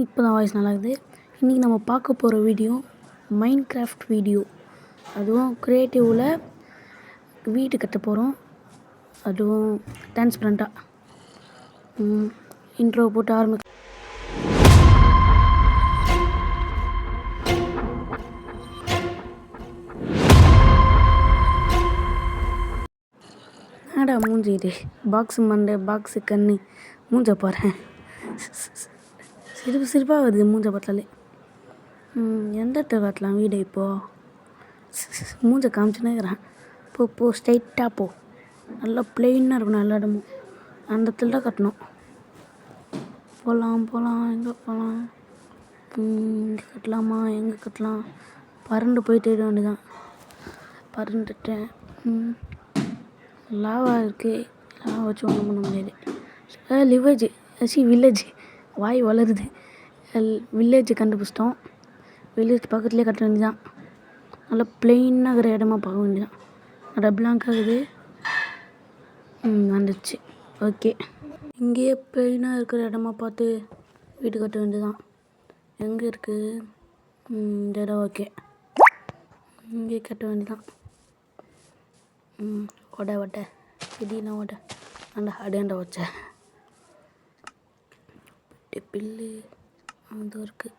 இப்போ தான் வாய்ஸ் நல்லா இருக்குது. இன்றைக்கி நம்ம பார்க்க போகிற வீடியோ மைண்ட் கிராஃப்ட் வீடியோ. அதுவும் க்ரியேட்டிவில் வீடு கட்ட போகிறோம். அதுவும் டிரான்ஸ்பரண்ட்டாக இன்ட்ரோ போட்டு ஆரம்பிக்க. ஆடா மூஞ்சி இது பாக்ஸு மண்டை பாக்ஸு கண்ணு மூஞ்ச பாரு. சிரிப்பாக வருது மூஞ்ச பார்த்தாலே. எந்த இடத்துல காட்டலாம் வீடு இப்போது? மூஞ்ச காமிச்சுன்னே இருக்கிறேன். போ ஸ்ட்ரைட்டாக போ. நல்லா பிளெயினாக இருக்கணும் எல்லா இடமும். அந்த இடத்துல தான் கட்டணும். போகலாம் எங்கே போகலாம்? இங்கே கட்டலாமா? எங்கே கட்டலாம்? பறந்து போயிட்டு இருக்க வேண்டியதான். பறந்துட்டேன். லாவா இருக்குது. லாவா வச்சு ஒன்றும் பண்ண முடியாது. வில்லேஜ் வாய் வளருது. வில்லேஜ் கண்டுபிடிச்சிட்டோம். வில்லேஜ் பக்கத்துலேயே கட்ட வேண்டியதான். நல்லா பிளெயினாக இருக்கிற இடமா பார்க்க வேண்டியதான். நல்லா பிளாங்காக இருக்குது. வந்துடுச்சு. ஓகே, இங்கேயே பிளெயினாக இருக்கிற இடமா பார்த்து வீடு கட்ட வேண்டியதான். எங்கே இருக்குது இந்த இடம்? ஓகே, இங்கே கட்ட வேண்டியதான். ஒட்டை திடீர்னு ஒட்டை அந்த அடையாண்ட வச்ச பில்லு அது இருக்குது.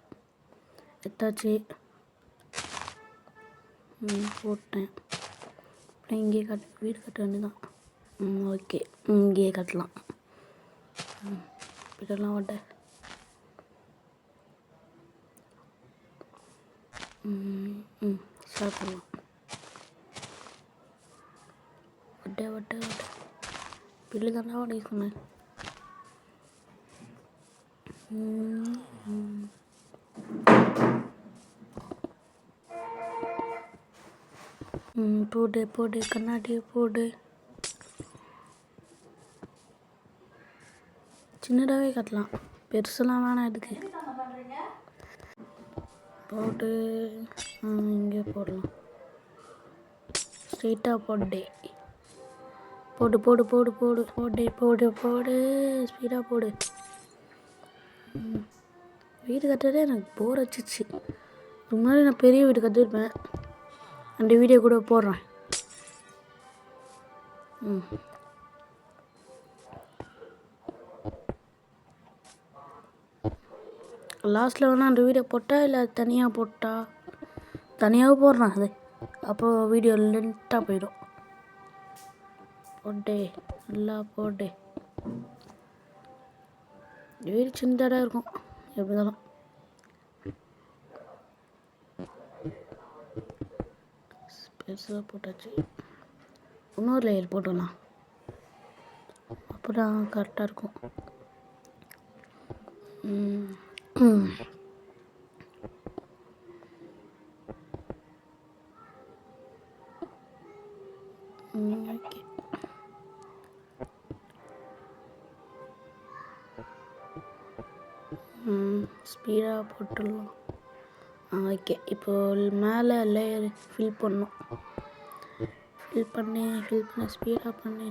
எட்டாச்சு. போட்டேன். அப்புறம் இங்கேயே வீடு கட்ட வேண்டியதான். ஓகே, இங்கேயே கட்டலாம். வீடெல்லாம் ஒட்டை. ஸ்டார்ட் பண்ணலாம். ஒட்டை பில்லு தானே உடைய சொன்னேன். போடு கண்ணாடியை போடு. சின்னதாகவே கட்டலாம், பெருசெல்லாம் வேணாம். இதுக்கு போட்டு இங்கே போடலாம். ஸ்ட்ரெயிட்டாக போடு. போடு ஸ்பீடாக போடு. வீடு கட்டுறதே எனக்கு போர் வச்சிச்சு. முன்னாடி நான் பெரிய வீடு கட்டிருப்பேன். அந்த வீடியோ கூட போடுறேன். லாஸ்ட்டில் வேணால் அந்த வீடியோ போட்டால் இல்லை தனியாக போட்டால் தனியாக போடுறேன். அது அப்போ வீடியோ லென்த்தாக போயிடும். போடு நல்லா போடு. வீடு சின்னதாக இருக்கும் எப்படி இருந்தாலும். பெருசாக போட்டாச்சு. இன்னொரு லேயர் போட்டுடலாம். அப்போ தான் கரெக்டாக இருக்கும். ஓகே, ஸ்பீடாக போட்டுடலாம். ஓகே, இப்போது மேலே லேயர் ஃபில் பண்ணணும். ஃபில் பண்ணி ஸ்பீடாக பண்ணி.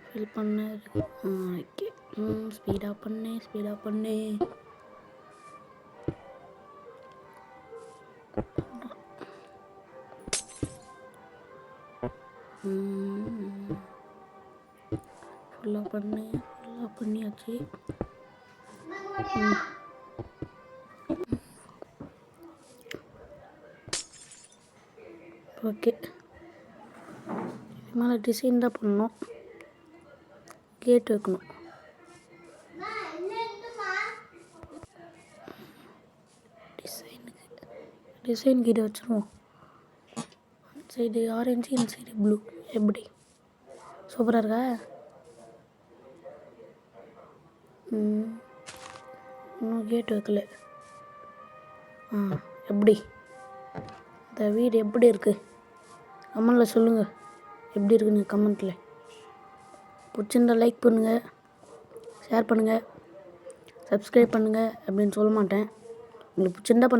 ஃபில் பண்ண. ஓகே, ஸ்பீடாக பண்ணு. ஃபுல்லாக பண்ணியாச்சு. ஓகே, இது மேலே டிசைன் தான் பண்ணணும். கேட் வைக்கணும். டிசைன் கீழே வச்சுருவோம். சைடு ஆரஞ்சு, இந்த சைடு ப்ளூ. எப்படி சூப்பராக இருக்கா? இன்னும் கேட் வைக்கல. எப்படி இந்த வீடு எப்படி இருக்குது கமெண்டில் சொல்லுங்கள். எப்படி இருக்குன்னு கமெண்ட்டில். பிடிச்சிருந்தா லைக் பண்ணுங்கள், ஷேர் பண்ணுங்கள், சப்ஸ்கிரைப் பண்ணுங்கள் அப்படின்னு சொல்ல மாட்டேன். உங்களுக்கு பிடிச்சிருந்தா